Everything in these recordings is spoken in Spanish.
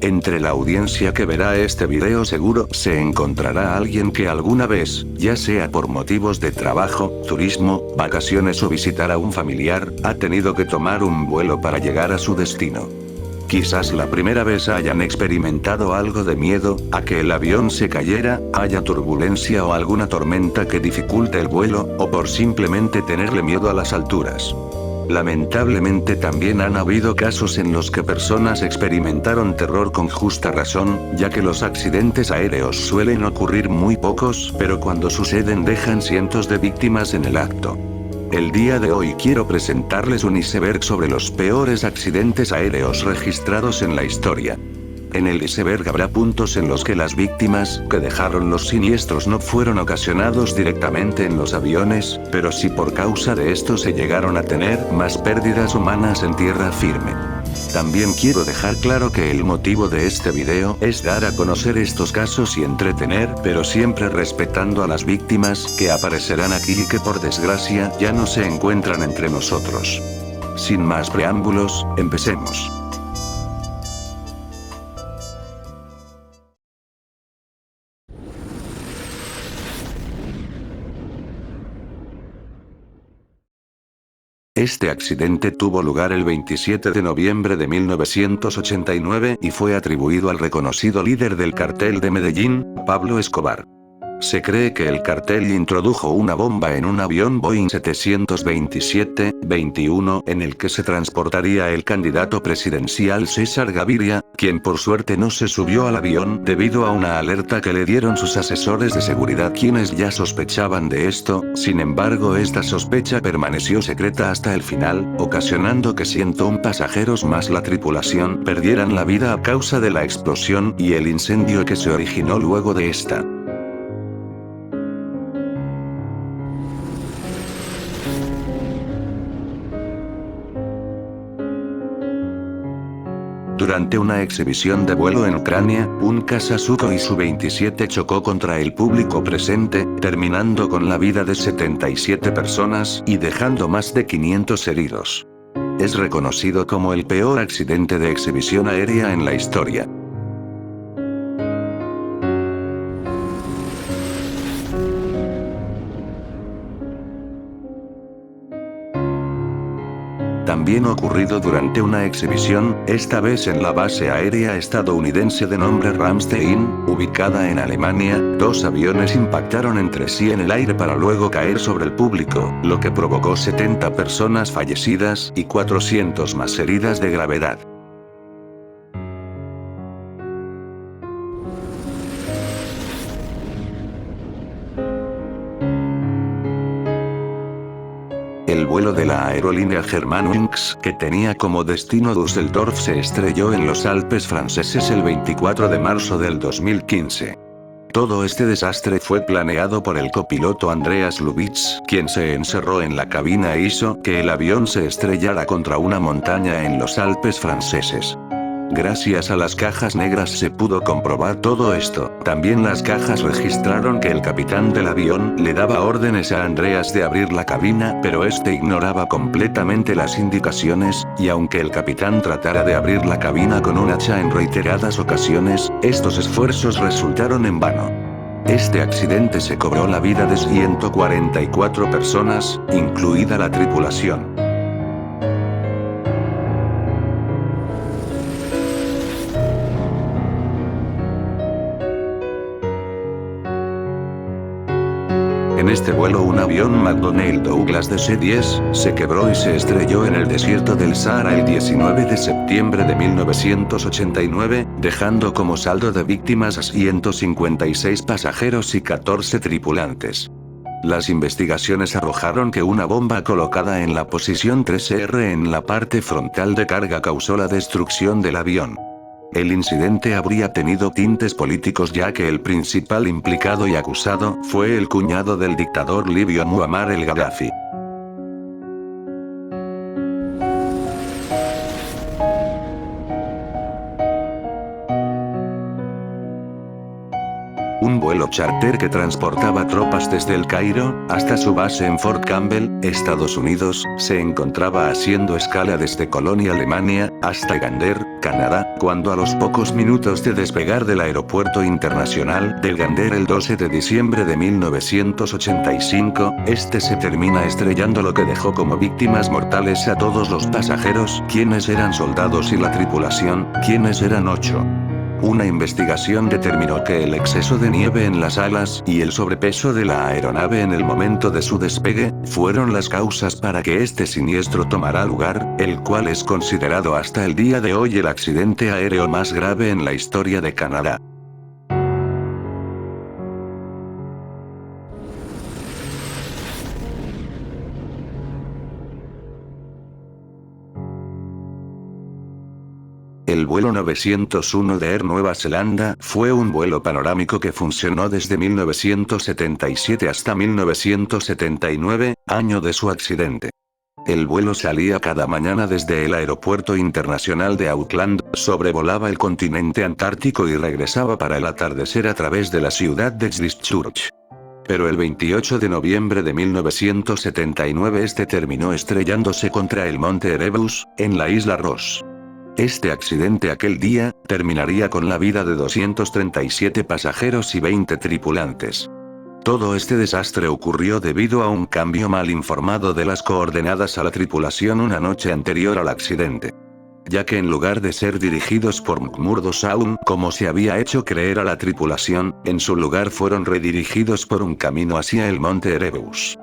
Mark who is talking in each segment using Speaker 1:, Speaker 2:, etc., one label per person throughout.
Speaker 1: Entre la audiencia que verá este video seguro se encontrará alguien que alguna vez, ya sea por motivos de trabajo, turismo, vacaciones o visitar a un familiar, ha tenido que tomar un vuelo para llegar a su destino. Quizás la primera vez hayan experimentado algo de miedo, a que el avión se cayera, haya turbulencia o alguna tormenta que dificulte el vuelo, o por simplemente tenerle miedo a las alturas. Lamentablemente también han habido casos en los que personas experimentaron terror con justa razón, ya que los accidentes aéreos suelen ocurrir muy pocos, pero cuando suceden dejan cientos de víctimas en el acto. El día de hoy quiero presentarles un iceberg sobre los peores accidentes aéreos registrados en la historia. En el iceberg habrá puntos en los que las víctimas que dejaron los siniestros no fueron ocasionados directamente en los aviones, pero sí por causa de esto se llegaron a tener más pérdidas humanas en tierra firme. También quiero dejar claro que el motivo de este video es dar a conocer estos casos y entretener, pero siempre respetando a las víctimas que aparecerán aquí y que por desgracia ya no se encuentran entre nosotros. Sin más preámbulos, empecemos. Este accidente tuvo lugar el 27 de noviembre de 1989 y fue atribuido al reconocido líder del cartel de Medellín, Pablo Escobar. Se cree que el cartel introdujo una bomba en un avión Boeing 727-21 en el que se transportaría el candidato presidencial César Gaviria, quien por suerte no se subió al avión debido a una alerta que le dieron sus asesores de seguridad quienes ya sospechaban de esto. Sin embargo, esta sospecha permaneció secreta hasta el final, ocasionando que 101 pasajeros más la tripulación perdieran la vida a causa de la explosión y el incendio que se originó luego de esta. Durante una exhibición de vuelo en Ucrania, un caza Sukhoi Su-27 chocó contra el público presente, terminando con la vida de 77 personas y dejando más de 500 heridos. Es reconocido como el peor accidente de exhibición aérea en la historia. También ocurrido durante una exhibición, esta vez en la base aérea estadounidense de nombre Ramstein, ubicada en Alemania, dos aviones impactaron entre sí en el aire para luego caer sobre el público, lo que provocó 70 personas fallecidas y 400 más heridas de gravedad. El vuelo de la aerolínea Germanwings, que tenía como destino Düsseldorf, se estrelló en los Alpes franceses el 24 de marzo del 2015. Todo este desastre fue planeado por el copiloto Andreas Lubitz, quien se encerró en la cabina e hizo que el avión se estrellara contra una montaña en los Alpes franceses. Gracias a las cajas negras se pudo comprobar todo esto. También las cajas registraron que el capitán del avión le daba órdenes a Andreas de abrir la cabina, pero este ignoraba completamente las indicaciones, y aunque el capitán tratara de abrir la cabina con un hacha en reiteradas ocasiones, estos esfuerzos resultaron en vano. Este accidente se cobró la vida de 144 personas, incluida la tripulación. En este vuelo un avión McDonnell Douglas DC-10 se quebró y se estrelló en el desierto del Sahara el 19 de septiembre de 1989, dejando como saldo de víctimas a 156 pasajeros y 14 tripulantes. Las investigaciones arrojaron que una bomba colocada en la posición 3R en la parte frontal de carga causó la destrucción del avión. El incidente habría tenido tintes políticos ya que el principal implicado y acusado fue el cuñado del dictador libio Muammar el-Gaddafi. Un vuelo charter que transportaba tropas desde El Cairo hasta su base en Fort Campbell, Estados Unidos, se encontraba haciendo escala desde Colonia, Alemania, hasta Gander, Canadá, Cuando a los pocos minutos de despegar del Aeropuerto Internacional de Gander el 12 de diciembre de 1985, este se termina estrellando, lo que dejó como víctimas mortales a todos los pasajeros, quienes eran soldados, y la tripulación, quienes eran 8. Una investigación determinó que el exceso de nieve en las alas y el sobrepeso de la aeronave en el momento de su despegue fueron las causas para que este siniestro tomara lugar, el cual es considerado hasta el día de hoy el accidente aéreo más grave en la historia de Canadá. El vuelo 901 de Air Nueva Zelanda fue un vuelo panorámico que funcionó desde 1977 hasta 1979, año de su accidente. El vuelo salía cada mañana desde el Aeropuerto Internacional de Auckland, sobrevolaba el continente antártico y regresaba para el atardecer a través de la ciudad de Christchurch. Pero el 28 de noviembre de 1979 este terminó estrellándose contra el monte Erebus, en la isla Ross. Este accidente aquel día, terminaría con la vida de 237 pasajeros y 20 tripulantes. Todo este desastre ocurrió debido a un cambio mal informado de las coordenadas a la tripulación una noche anterior al accidente. Ya que en lugar de ser dirigidos por McMurdo Sound, como se había hecho creer a la tripulación, en su lugar fueron redirigidos por un camino hacia el monte Erebus.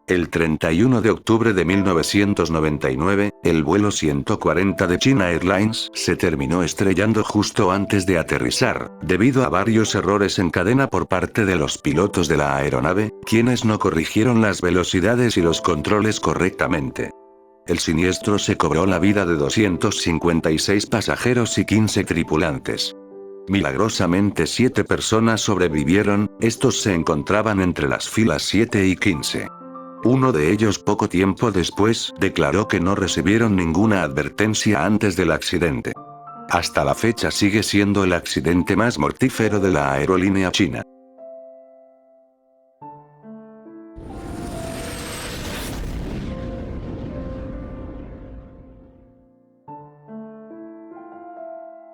Speaker 1: El 31 de octubre de 1999, el vuelo 140 de China Airlines se terminó estrellando justo antes de aterrizar, debido a varios errores en cadena por parte de los pilotos de la aeronave, quienes no corrigieron las velocidades y los controles correctamente. El siniestro se cobró la vida de 256 pasajeros y 15 tripulantes. Milagrosamente 7 personas sobrevivieron, estos se encontraban entre las filas 7 y 15. Uno de ellos poco tiempo después declaró que no recibieron ninguna advertencia antes del accidente. Hasta la fecha sigue siendo el accidente más mortífero de la aerolínea china.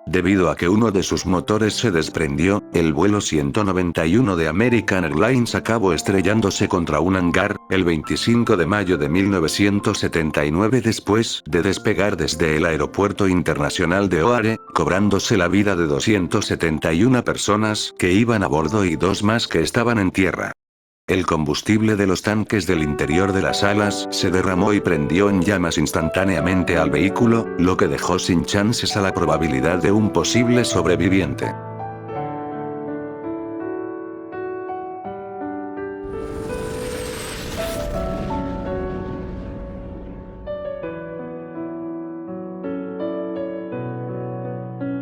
Speaker 1: Debido a que uno de sus motores se desprendió, el vuelo 191 de American Airlines acabó estrellándose contra un hangar, el 25 de mayo de 1979 después de despegar desde el Aeropuerto Internacional de O'Hare, cobrándose la vida de 271 personas que iban a bordo y 2 más que estaban en tierra. El combustible de los tanques del interior de las alas se derramó y prendió en llamas instantáneamente al vehículo, lo que dejó sin chances a la probabilidad de un posible sobreviviente.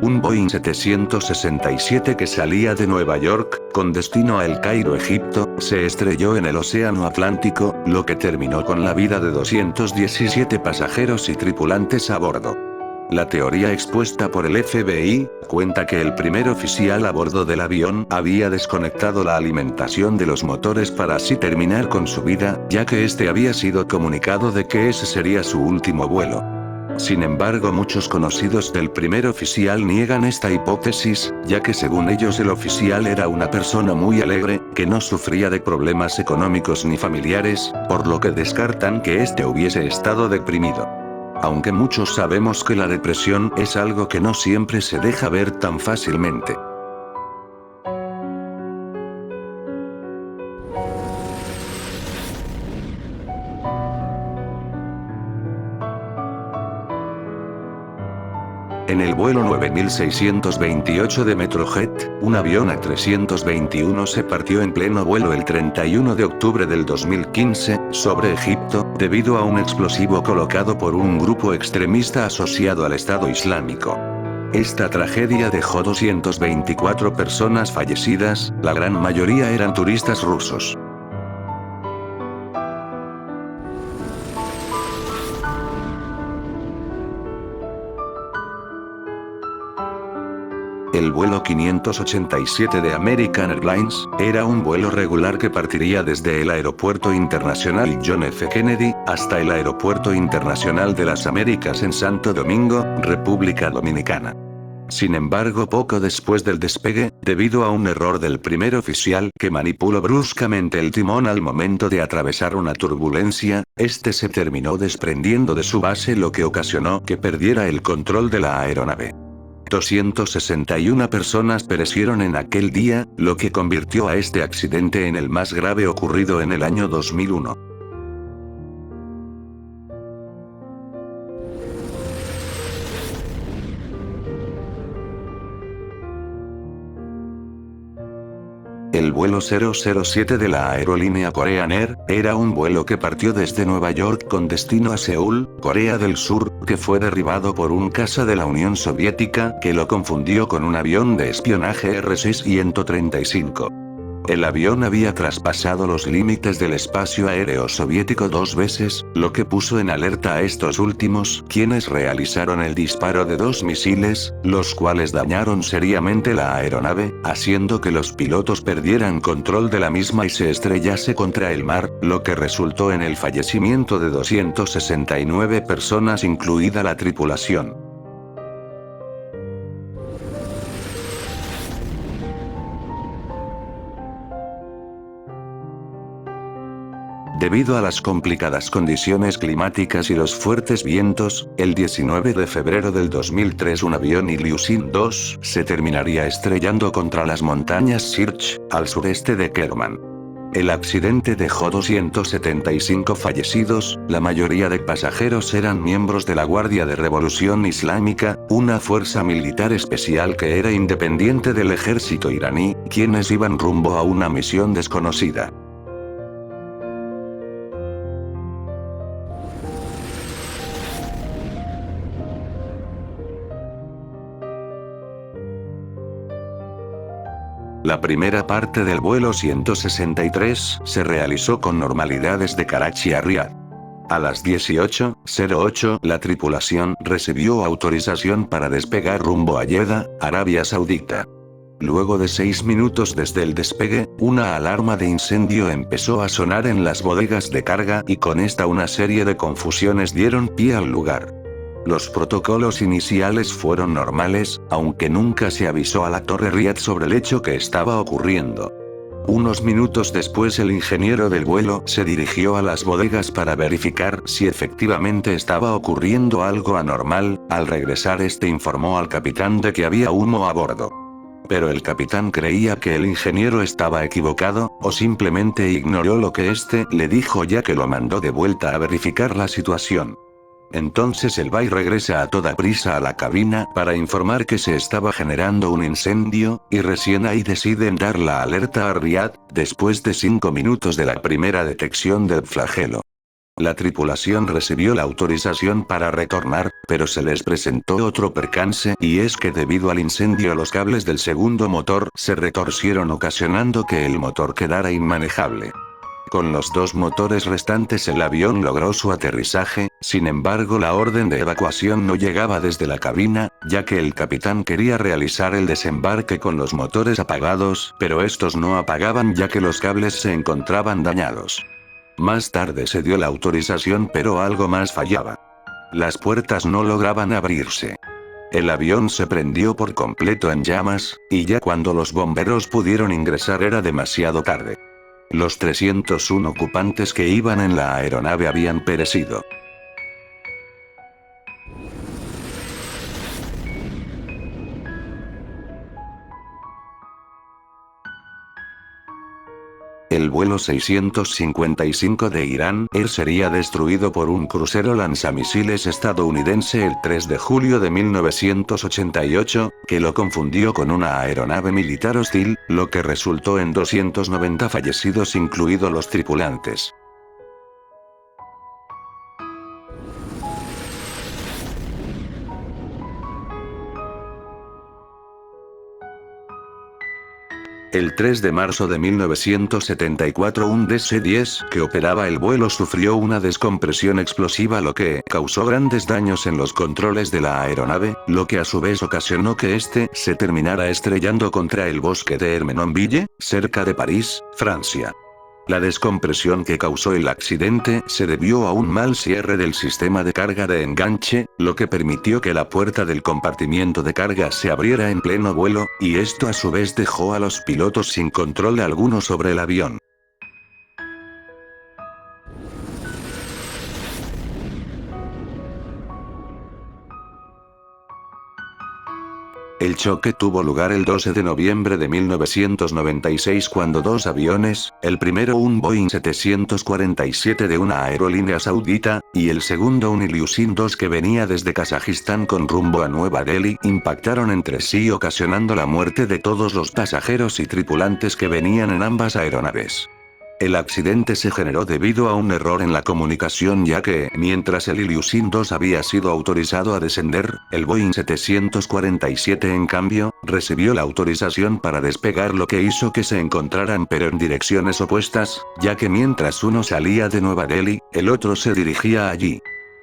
Speaker 1: Un Boeing 767 que salía de Nueva York, con destino a El Cairo, Egipto, se estrelló en el Océano Atlántico, lo que terminó con la vida de 217 pasajeros y tripulantes a bordo. La teoría expuesta por el FBI cuenta que el primer oficial a bordo del avión había desconectado la alimentación de los motores para así terminar con su vida, ya que este había sido comunicado de que ese sería su último vuelo. Sin embargo, muchos conocidos del primer oficial niegan esta hipótesis, ya que según ellos el oficial era una persona muy alegre, que no sufría de problemas económicos ni familiares, por lo que descartan que este hubiese estado deprimido. Aunque muchos sabemos que la depresión es algo que no siempre se deja ver tan fácilmente. En el vuelo 9628 de Metrojet, un avión A321 se partió en pleno vuelo el 31 de octubre del 2015, sobre Egipto, debido a un explosivo colocado por un grupo extremista asociado al Estado Islámico. Esta tragedia dejó 224 personas fallecidas, la gran mayoría eran turistas rusos. El vuelo 587 de American Airlines, era un vuelo regular que partiría desde el Aeropuerto Internacional John F. Kennedy, hasta el Aeropuerto Internacional de las Américas en Santo Domingo, República Dominicana. Sin embargo, poco después del despegue, debido a un error del primer oficial que manipuló bruscamente el timón al momento de atravesar una turbulencia, este se terminó desprendiendo de su base, lo que ocasionó que perdiera el control de la aeronave. 261 personas perecieron en aquel día, lo que convirtió a este accidente en el más grave ocurrido en el año 2001. El vuelo 007 de la aerolínea Korean Air, era un vuelo que partió desde Nueva York con destino a Seúl, Corea del Sur, que fue derribado por un caza de la Unión Soviética, que lo confundió con un avión de espionaje RC-135. El avión había traspasado los límites del espacio aéreo soviético 2 veces, lo que puso en alerta a estos últimos, quienes realizaron el disparo de 2 misiles, los cuales dañaron seriamente la aeronave, haciendo que los pilotos perdieran control de la misma y se estrellase contra el mar, lo que resultó en el fallecimiento de 269 personas, incluida la tripulación. Debido a las complicadas condiciones climáticas y los fuertes vientos, el 19 de febrero del 2003 un avión Ilyushin-2 se terminaría estrellando contra las montañas Sirch, al sureste de Kerman. El accidente dejó 275 fallecidos, la mayoría de pasajeros eran miembros de la Guardia de Revolución Islámica, una fuerza militar especial que era independiente del ejército iraní, quienes iban rumbo a una misión desconocida. La primera parte del vuelo 163 se realizó con normalidad desde Karachi a Riad. A las 18:08 la tripulación recibió autorización para despegar rumbo a Jeddah, Arabia Saudita. Luego de 6 minutos desde el despegue, una alarma de incendio empezó a sonar en las bodegas de carga y con esta una serie de confusiones dieron pie al lugar. Los protocolos iniciales fueron normales, aunque nunca se avisó a la Torre Riad sobre el hecho que estaba ocurriendo. Unos minutos después el ingeniero del vuelo se dirigió a las bodegas para verificar si efectivamente estaba ocurriendo algo anormal. Al regresar este informó al capitán de que había humo a bordo. Pero el capitán creía que el ingeniero estaba equivocado, o simplemente ignoró lo que este le dijo, ya que lo mandó de vuelta a verificar la situación. Entonces el Bay regresa a toda prisa a la cabina para informar que se estaba generando un incendio, y recién ahí deciden dar la alerta a Riad, después de 5 minutos de la primera detección del flagelo. La tripulación recibió la autorización para retornar, pero se les presentó otro percance, y es que debido al incendio los cables del segundo motor se retorcieron, ocasionando que el motor quedara inmanejable. Con los 2 motores restantes el avión logró su aterrizaje, sin embargo la orden de evacuación no llegaba desde la cabina, ya que el capitán quería realizar el desembarque con los motores apagados, pero estos no apagaban ya que los cables se encontraban dañados. Más tarde se dio la autorización, pero algo más fallaba. Las puertas no lograban abrirse. El avión se prendió por completo en llamas, y ya cuando los bomberos pudieron ingresar era demasiado tarde. Los 301 ocupantes que iban en la aeronave habían perecido. El vuelo 655 de Irán Air sería destruido por un crucero lanzamisiles estadounidense el 3 de julio de 1988, que lo confundió con una aeronave militar hostil, lo que resultó en 290 fallecidos, incluidos los tripulantes. El 3 de marzo de 1974 un DC-10 que operaba el vuelo sufrió una descompresión explosiva lo que causó grandes daños en los controles de la aeronave, lo que a su vez ocasionó que este se terminara estrellando contra el bosque de Ermenonville, cerca de París, Francia. La descompresión que causó el accidente se debió a un mal cierre del sistema de carga de enganche, lo que permitió que la puerta del compartimiento de carga se abriera en pleno vuelo, y esto a su vez dejó a los pilotos sin control alguno sobre el avión. El choque tuvo lugar el 12 de noviembre de 1996 cuando dos aviones, el primero un Boeing 747 de una aerolínea saudita, y el segundo un Ilyushin 2 que venía desde Kazajistán con rumbo a Nueva Delhi, impactaron entre sí ocasionando la muerte de todos los pasajeros y tripulantes que venían en ambas aeronaves. El accidente se generó debido a un error en la comunicación ya que, mientras el Ilyushin 2 había sido autorizado a descender, el Boeing 747 en cambio, recibió la autorización para despegar lo que hizo que se encontraran pero en direcciones opuestas, ya que mientras uno salía de Nueva Delhi, el otro se dirigía allí.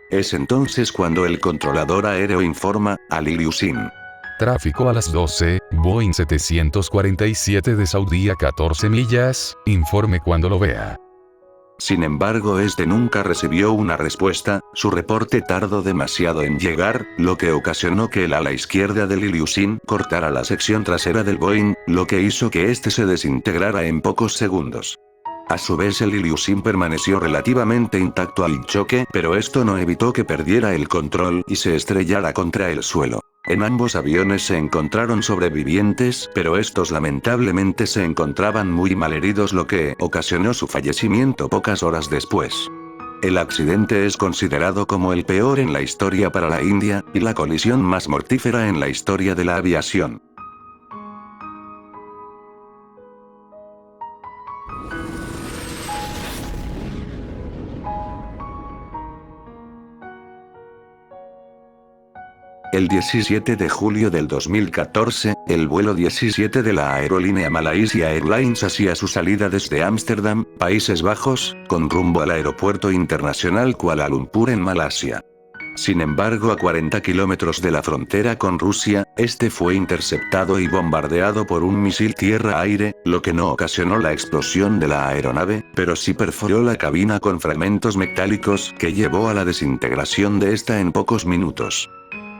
Speaker 1: Es entonces cuando el controlador aéreo informa al Ilyushin.
Speaker 2: Tráfico a las 12, Boeing 747 de Saudí a 14 millas, informe cuando lo vea.
Speaker 1: Sin embargo, este nunca recibió una respuesta, su reporte tardó demasiado en llegar, lo que ocasionó que el ala izquierda del Ilyushin cortara la sección trasera del Boeing, lo que hizo que este se desintegrara en pocos segundos. A su vez el Ilyushin permaneció relativamente intacto al choque, pero esto no evitó que perdiera el control y se estrellara contra el suelo. En ambos aviones se encontraron sobrevivientes, pero estos lamentablemente se encontraban muy malheridos lo que ocasionó su fallecimiento pocas horas después. El accidente es considerado como el peor en la historia para la India, y la colisión más mortífera en la historia de la aviación. El 17 de julio del 2014, el vuelo 17 de la aerolínea Malaysia Airlines hacía su salida desde Ámsterdam, Países Bajos, con rumbo al aeropuerto internacional Kuala Lumpur en Malasia. Sin embargo, a 40 kilómetros de la frontera con Rusia, este fue interceptado y bombardeado por un misil tierra-aire, lo que no ocasionó la explosión de la aeronave, pero sí perforó la cabina con fragmentos metálicos que llevó a la desintegración de esta en pocos minutos.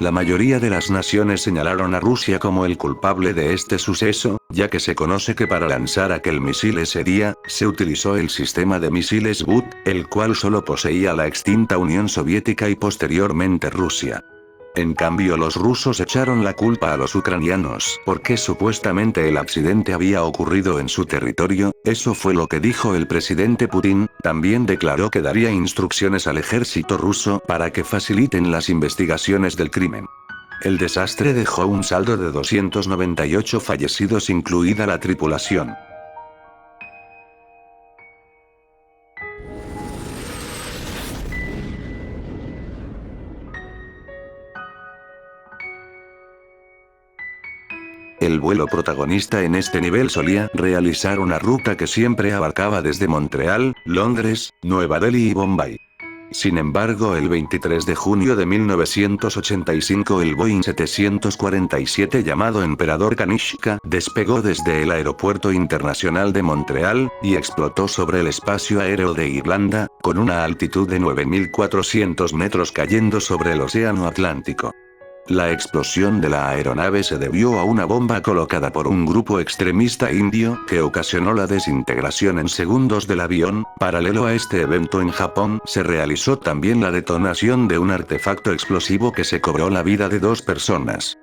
Speaker 1: La mayoría de las naciones señalaron a Rusia como el culpable de este suceso, ya que se conoce que para lanzar aquel misil ese día, se utilizó el sistema de misiles Bud, el cual solo poseía la extinta Unión Soviética y posteriormente Rusia. En cambio los rusos echaron la culpa a los ucranianos porque supuestamente el accidente había ocurrido en su territorio, eso fue lo que dijo el presidente Putin, también declaró que daría instrucciones al ejército ruso para que faciliten las investigaciones del crimen. El desastre dejó un saldo de 298 fallecidos incluida la tripulación. El vuelo protagonista en este nivel solía realizar una ruta que siempre abarcaba desde Montreal, Londres, Nueva Delhi y Bombay. Sin embargo, el 23 de junio de 1985 el Boeing 747 llamado Emperador Kanishka despegó desde el Aeropuerto Internacional de Montreal, y explotó sobre el espacio aéreo de Irlanda, con una altitud de 9.400 metros cayendo sobre el Océano Atlántico. La explosión de la aeronave se debió a una bomba colocada por un grupo extremista indio que ocasionó la desintegración en segundos del avión. Paralelo a este evento en Japón, se realizó también la detonación de un artefacto explosivo que se cobró la vida de 2 personas.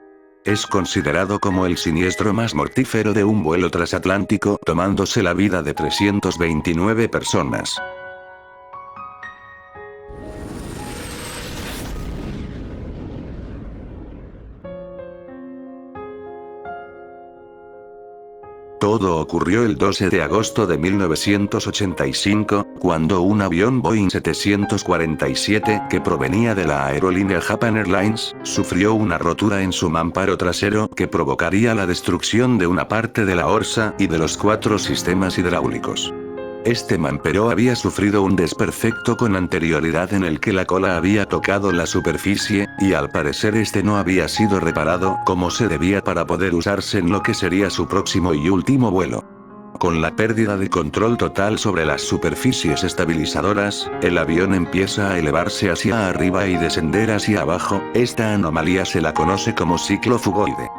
Speaker 1: Es considerado como el siniestro más mortífero de un vuelo transatlántico, tomándose la vida de 329 personas. Todo ocurrió el 12 de agosto de 1985, cuando un avión Boeing 747 que provenía de la aerolínea Japan Airlines, sufrió una rotura en su mamparo trasero que provocaría la destrucción de una parte de la orsa y de los 4 sistemas hidráulicos. Este mampero había sufrido un desperfecto con anterioridad en el que la cola había tocado la superficie, y al parecer este no había sido reparado como se debía para poder usarse en lo que sería su próximo y último vuelo. Con la pérdida de control total sobre las superficies estabilizadoras, el avión empieza a elevarse hacia arriba y descender hacia abajo. Esta anomalía se la conoce como ciclo fugoide.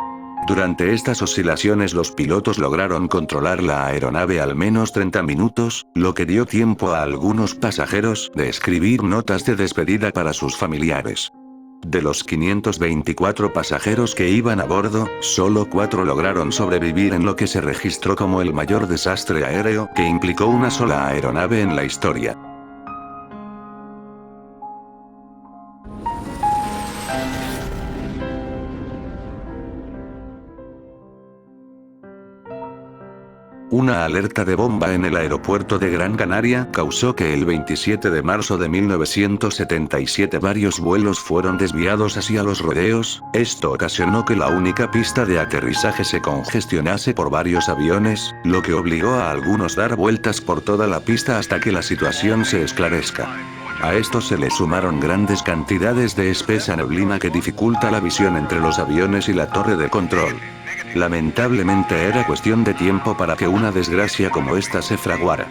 Speaker 1: Durante estas oscilaciones los pilotos lograron controlar la aeronave al menos 30 minutos, lo que dio tiempo a algunos pasajeros de escribir notas de despedida para sus familiares. De los 524 pasajeros que iban a bordo, solo 4 lograron sobrevivir en lo que se registró como el mayor desastre aéreo que implicó una sola aeronave en la historia. Una alerta de bomba en el aeropuerto de Gran Canaria causó que el 27 de marzo de 1977 varios vuelos fueron desviados hacia los rodeos. Esto ocasionó que la única pista de aterrizaje se congestionase por varios aviones, lo que obligó a algunos a dar vueltas por toda la pista hasta que la situación se esclarezca. A esto se le sumaron grandes cantidades de espesa neblina que dificulta la visión entre los aviones y la torre de control. Lamentablemente era cuestión de tiempo para que una desgracia como esta se fraguara.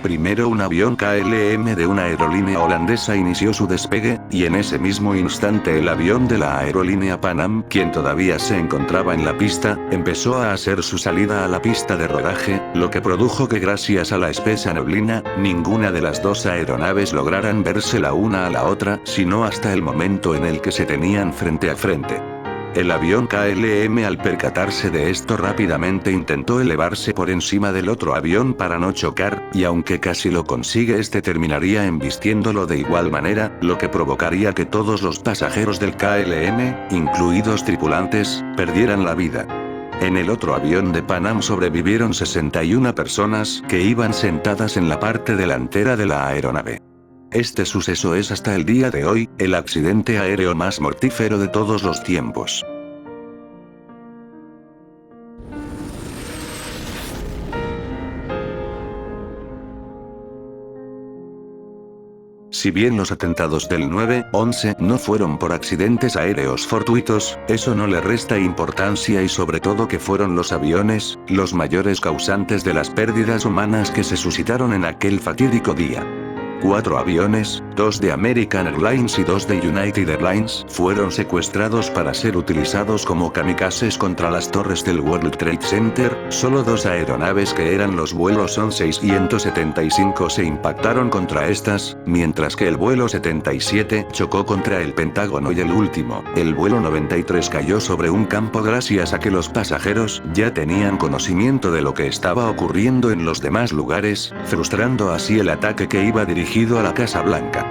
Speaker 1: Primero un avión KLM de una aerolínea holandesa inició su despegue, y en ese mismo instante el avión de la aerolínea Pan Am, quien todavía se encontraba en la pista, empezó a hacer su salida a la pista de rodaje, lo que produjo que gracias a la espesa neblina, ninguna de las 2 aeronaves lograran verse la una a la otra, sino hasta el momento en el que se tenían frente a frente. El avión KLM al percatarse de esto rápidamente intentó elevarse por encima del otro avión para no chocar, y aunque casi lo consigue este terminaría embistiéndolo de igual manera, lo que provocaría que todos los pasajeros del KLM, incluidos tripulantes, perdieran la vida. En el otro avión de Pan Am sobrevivieron 61 personas que iban sentadas en la parte delantera de la aeronave. Este suceso es hasta el día de hoy, el accidente aéreo más mortífero de todos los tiempos. Si bien los atentados del 9/11 no fueron por accidentes aéreos fortuitos, eso no le resta importancia y sobre todo que fueron los aviones, los mayores causantes de las pérdidas humanas que se suscitaron en aquel fatídico día. 4 aviones, 2 de American Airlines y 2 de United Airlines, fueron secuestrados para ser utilizados como kamikazes contra las torres del World Trade Center. Solo 2 aeronaves que eran los vuelos 11 y 175 se impactaron contra estas, mientras que el vuelo 77 chocó contra el Pentágono y el último, el vuelo 93 cayó sobre un campo gracias a que los pasajeros ya tenían conocimiento de lo que estaba ocurriendo en los demás lugares, frustrando así el ataque que iba dirigido a la Casa Blanca.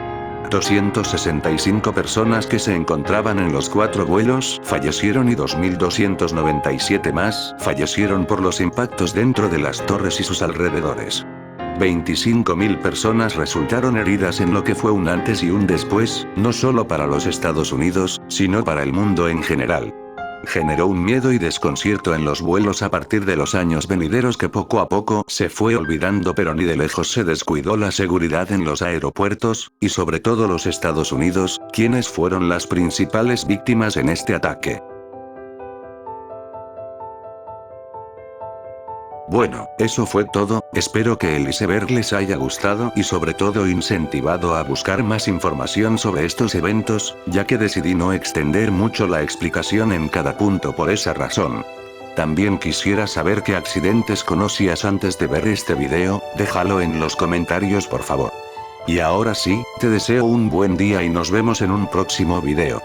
Speaker 1: 265 personas que se encontraban en los 4 vuelos fallecieron y 2.297 más fallecieron por los impactos dentro de las torres y sus alrededores. 25.000 personas resultaron heridas en lo que fue un antes y un después, no solo para los Estados Unidos, sino para el mundo en general. Generó un miedo y desconcierto en los vuelos a partir de los años venideros que poco a poco se fue olvidando, pero ni de lejos se descuidó la seguridad en los aeropuertos, y sobre todo los Estados Unidos, quienes fueron las principales víctimas en este ataque. Bueno, eso fue todo, espero que el iceberg les haya gustado y sobre todo incentivado a buscar más información sobre estos eventos, ya que decidí no extender mucho la explicación en cada punto por esa razón. También quisiera saber qué accidentes conocías antes de ver este video, déjalo en los comentarios por favor. Y ahora sí, te deseo un buen día y nos vemos en un próximo video.